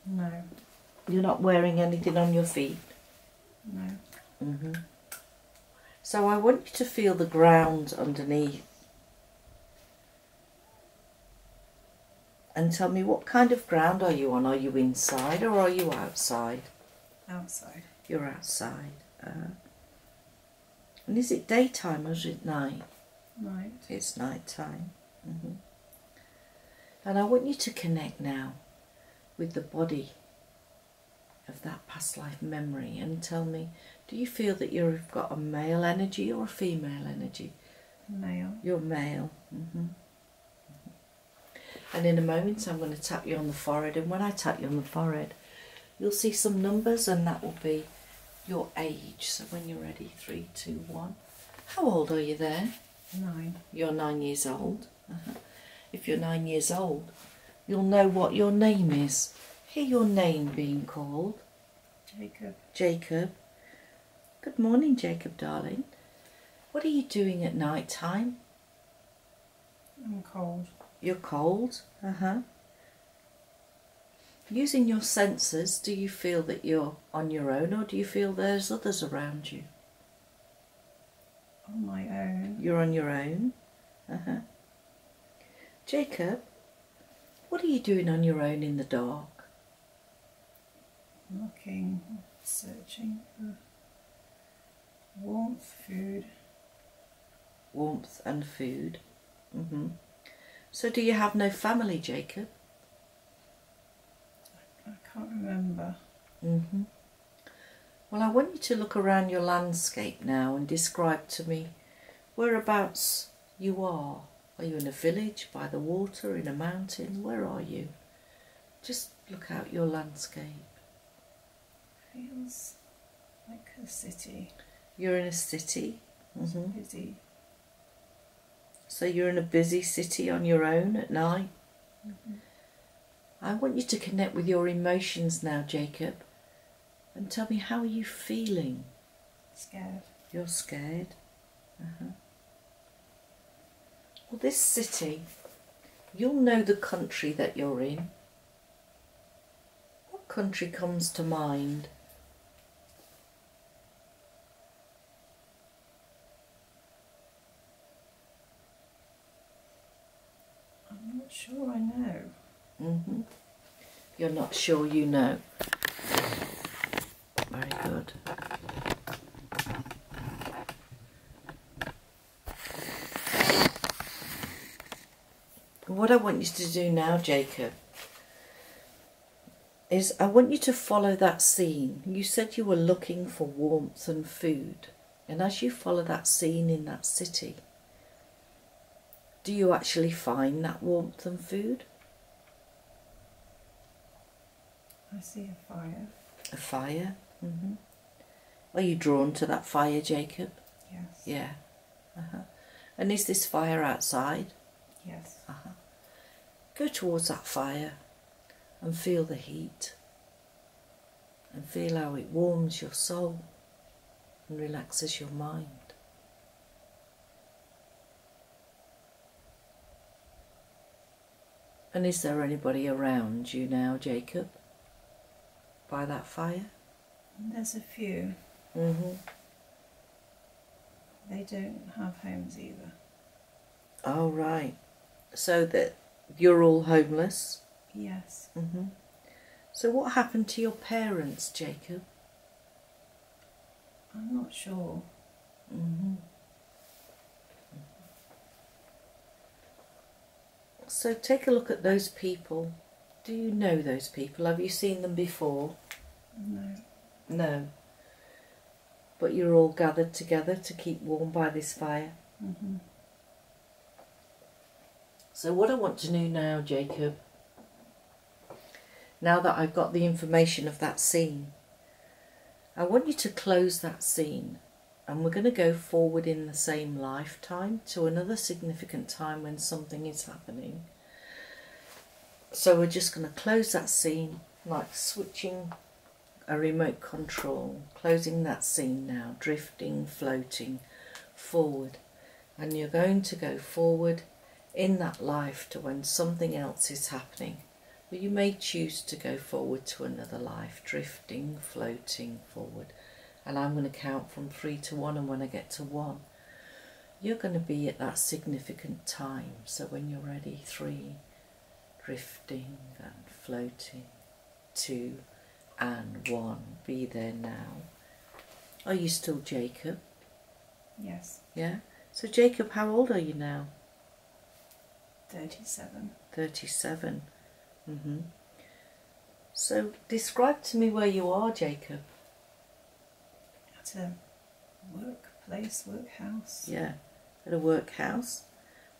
No. You're not wearing anything on your feet? No. So I want you to feel the ground underneath. And tell me, what kind of ground are you on? Are you inside or are you outside? Outside. You're outside. And is it daytime or is it night? Night. It's night time. And I want you to connect now with the body of that past life memory and tell me, do you feel that you've got a male energy or a female energy? Male. You're male. And in a moment I'm going to tap you on the forehead, and when I tap you on the forehead you'll see some numbers, and that will be your age. So when you're ready, 3, 2, 1. How old are you there? 9. You're 9 years old. If you're 9 years old, you'll know what your name is. Hear your name being called. Jacob. Jacob. Good morning, Jacob, darling. What are you doing at night time? I'm cold. You're cold? Using your senses, do you feel that you're on your own, or do you feel there's others around you? On my own. You're on your own? Jacob, what are you doing on your own in the dark? Looking, searching for warmth, food. Warmth and food. So do you have no family, Jacob? I can't remember. Well, I want you to look around your landscape now and describe to me whereabouts you are. Are you in a village, by the water, in a mountain? Where are you? Just look out your landscape. Feels like a city. You're in a city? It's busy. So you're in a busy city on your own at night? I want you to connect with your emotions now, Jacob, and tell me, how are you feeling? Scared. You're scared? Well, this city, you'll know the country that you're in. What country comes to mind? I'm not sure I know. You're not sure you know. Very good. What I want you to do now, Jacob, is I want you to follow that scene. You said you were looking for warmth and food. And as you follow that scene in that city, do you actually find that warmth and food? I see a fire. A fire? Are you drawn to that fire, Jacob? Yes. Yeah. And is this fire outside? Yes. Go towards that fire and feel the heat. And feel how it warms your soul and relaxes your mind. And is there anybody around you now, Jacob, by that fire? There's a few. They don't have homes either. Oh, right. So that you're all homeless? Yes. So what happened to your parents, Jacob? I'm not sure. So take a look at those people. Do you know those people? Have you seen them before? No. No. But you're all gathered together to keep warm by this fire? So what I want to do now, Jacob, now that I've got the information of that scene, I want you to close that scene, and we're going to go forward in the same lifetime to another significant time when something is happening. So we're just going to close that scene, like switching a remote control, closing that scene now, drifting, floating forward. And you're going to go forward in that life to when something else is happening. Well, you may choose to go forward to another life, drifting, floating forward. And I'm going to count from 3 to 1, and when I get to 1, you're going to be at that significant time. So when you're ready, 3, drifting and floating, 2 and 1. Be there now. Are you still Jacob? Yes. Yeah? So Jacob, how old are you now? 37. 37. So describe to me where you are, Jacob. At a workplace, workhouse. Yeah, at a workhouse.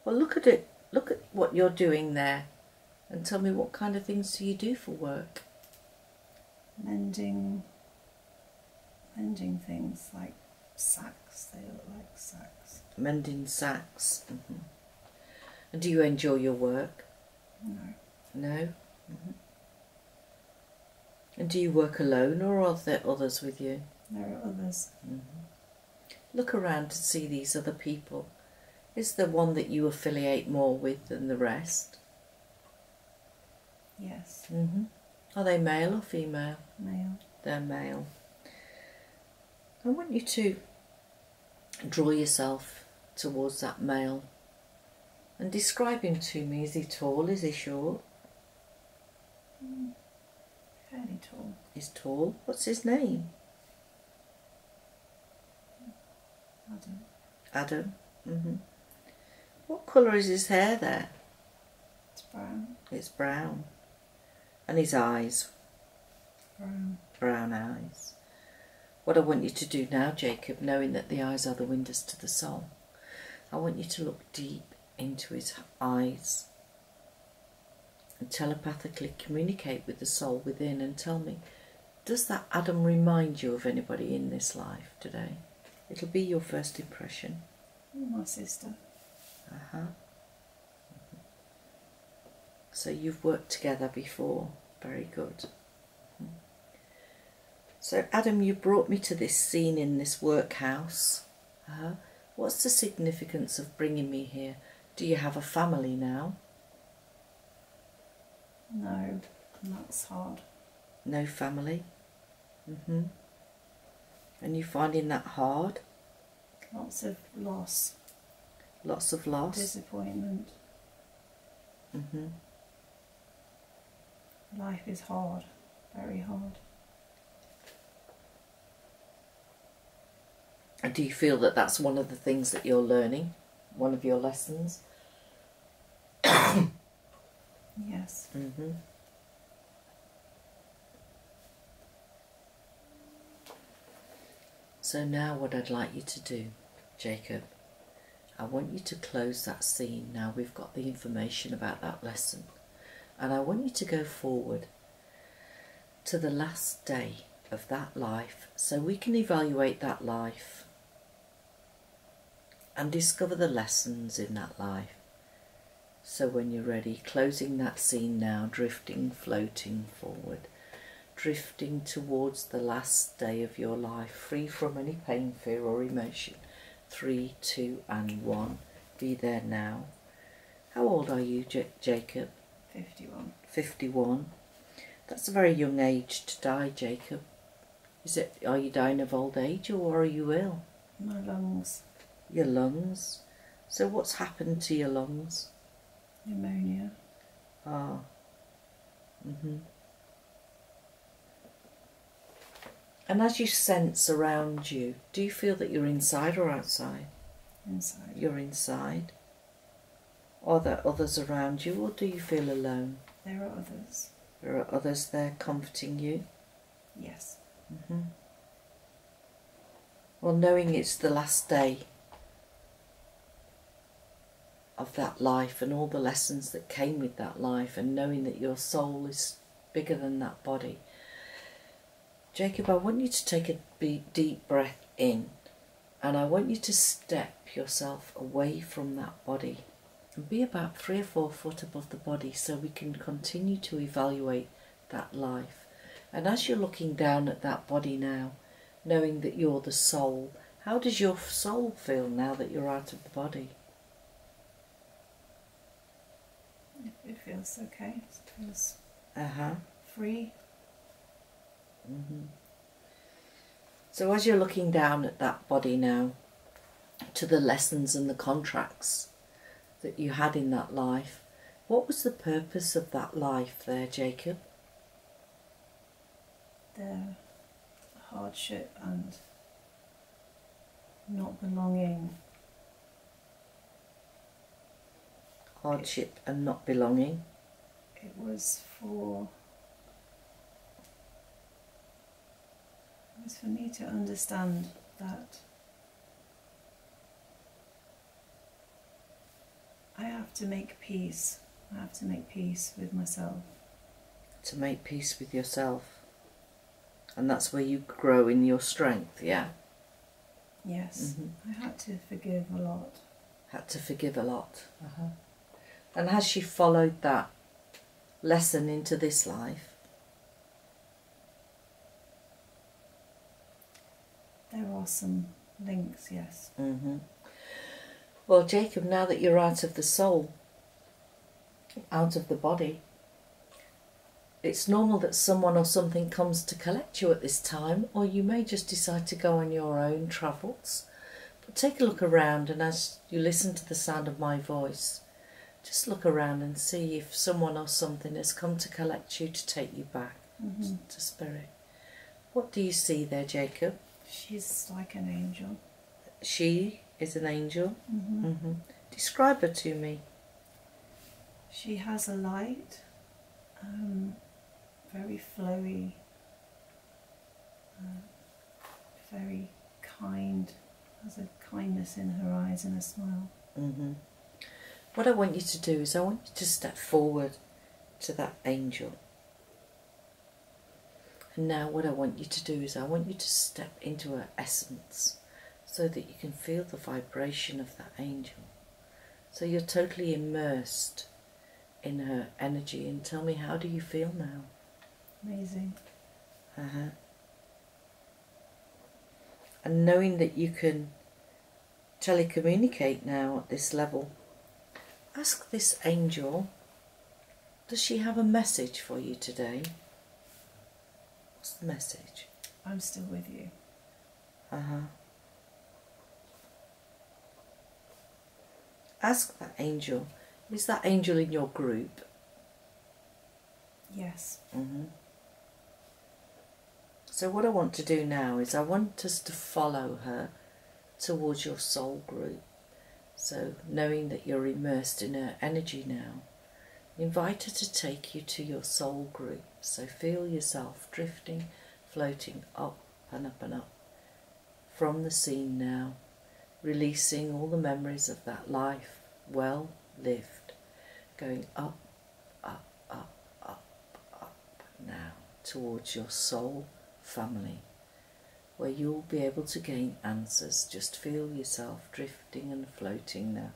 Well, look at it. Look at what you're doing there, and tell me what kind of things do you do for work? Mending things like sacks. They look like sacks. Mending sacks. And do you enjoy your work? No. No? And do you work alone, or are there others with you? There are others. Look around to see these other people. Is there one that you affiliate more with than the rest? Yes. Are they male or female? Male. They're male. I want you to draw yourself towards that male and describe him to me. Is he tall? Is he short? Fairly tall. He's tall. What's his name? Adam. Adam. What colour is his hair there? It's brown. It's brown. And his eyes? Brown. Brown eyes. What I want you to do now, Jacob, knowing that the eyes are the windows to the soul, I want you to look deep into his eyes and telepathically communicate with the soul within and tell me, does that Adam remind you of anybody in this life today? It'll be your first impression. My sister. So you've worked together before. Very good. So Adam, you brought me to this scene in this workhouse. What's the significance of bringing me here? Do you have a family now? No, that's hard. No family? And you finding that hard? Lots of loss. Lots of loss? Disappointment. Life is hard. Very hard. And do you feel that that's one of the things that you're learning? One of your lessons? Yes. So now what I'd like you to do, Jacob, I want you to close that scene. Now we've got the information about that lesson. And I want you to go forward to the last day of that life so we can evaluate that life and discover the lessons in that life. So when you're ready, closing that scene now, drifting, floating forward, drifting towards the last day of your life, free from any pain, fear or emotion. 3, 2 and 1. Be there now. How old are you, Jacob? 51. 51. That's a very young age to die, Jacob. Are you dying of old age, or are you ill? My lungs. Your lungs? So what's happened to your lungs? Pneumonia. Ah. And as you sense around you, do you feel that you're inside or outside? Inside. You're inside. Are there others around you, or do you feel alone? There are others. There are others there comforting you? Yes. Well, knowing it's the last day of that life and all the lessons that came with that life, and knowing that your soul is bigger than that body, Jacob, I want you to take a deep breath in, and I want you to step yourself away from that body and be about 3 or 4 foot above the body so we can continue to evaluate that life. And as you're looking down at that body now, knowing that you're the soul, how does your soul feel now that you're out of the body? It feels okay. It feels free. So as you're looking down at that body now, to the lessons and the contracts that you had in that life, what was the purpose of that life there, Jacob? The hardship and not belonging. Hardship and not belonging. It was for me to understand that I have to make peace. I have to make peace with myself. To make peace with yourself. And that's where you grow in your strength, yeah? Yes. I had to forgive a lot. Had to forgive a lot. And has she followed that lesson into this life? There are some links, yes. Well, Jacob, now that you're out of the soul, out of the body, it's normal that someone or something comes to collect you at this time, or you may just decide to go on your own travels. But take a look around, and as you listen to the sound of my voice, just look around and see if someone or something has come to collect you, to take you back to spirit. What do you see there, Jacob? She's like an angel. She is an angel? Describe her to me. She has a light, very flowy, very kind, has a kindness in her eyes and a smile. What I want you to do is I want you to step forward to that angel. And now what I want you to do is I want you to step into her essence so that you can feel the vibration of that angel. So you're totally immersed in her energy. And tell me, how do you feel now? Amazing. And knowing that you can telecommunicate now at this level, ask this angel, does she have a message for you today? What's the message? I'm still with you. Ask that angel, is that angel in your group? Yes. So what I want to do now is I want us to follow her towards your soul group. So knowing that you're immersed in her energy now, invite her to take you to your soul group. So feel yourself drifting, floating up and up and up from the scene now, releasing all the memories of that life well lived, going up, up, up, up, up now towards your soul family, where you'll be able to gain answers. Just feel yourself drifting and floating now.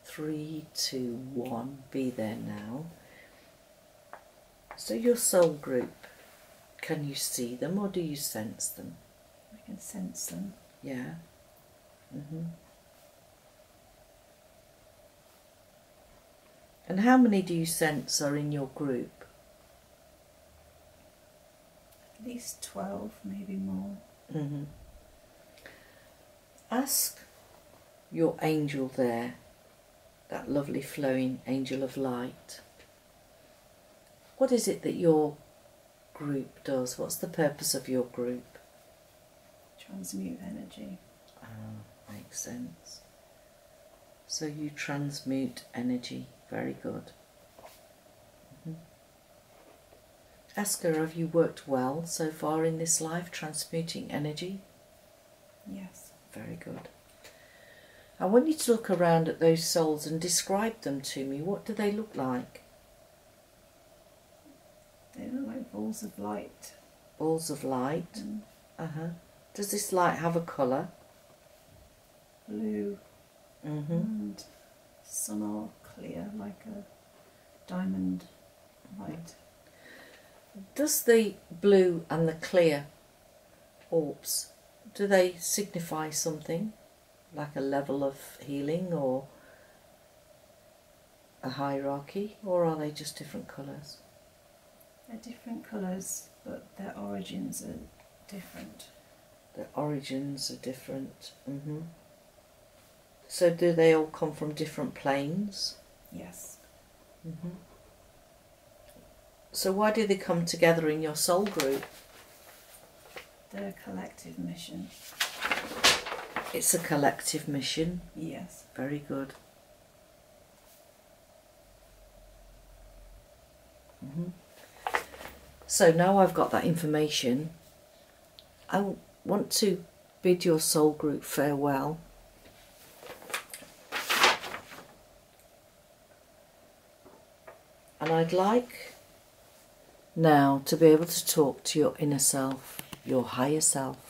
3, 2, 1, be there now. So your soul group, can you see them or do you sense them? I can sense them. Yeah. And how many do you sense are in your group? At least 12, maybe more. Ask your angel there, that lovely flowing angel of light, what is it that your group does? What's the purpose of your group? Transmute energy. Makes sense. So you transmute energy. Very good. Ask her, have you worked well so far in this life, transmuting energy? Yes. Very good. I want you to look around at those souls and describe them to me. What do they look like? They look like balls of light. Balls of light. Does this light have a colour? Blue. And some are clear, like a diamond light. Does the blue and the clear orbs, do they signify something? Like a level of healing or a hierarchy? Or are they just different colours? They're different colours, but their origins are different. The origins are different. So do they all come from different planes? Yes. So why do they come together in your soul group? Their collective mission. It's a collective mission. Yes. Very good. So now I've got that information, I want to bid your soul group farewell. And I'd like now to be able to talk to your inner self, your higher self.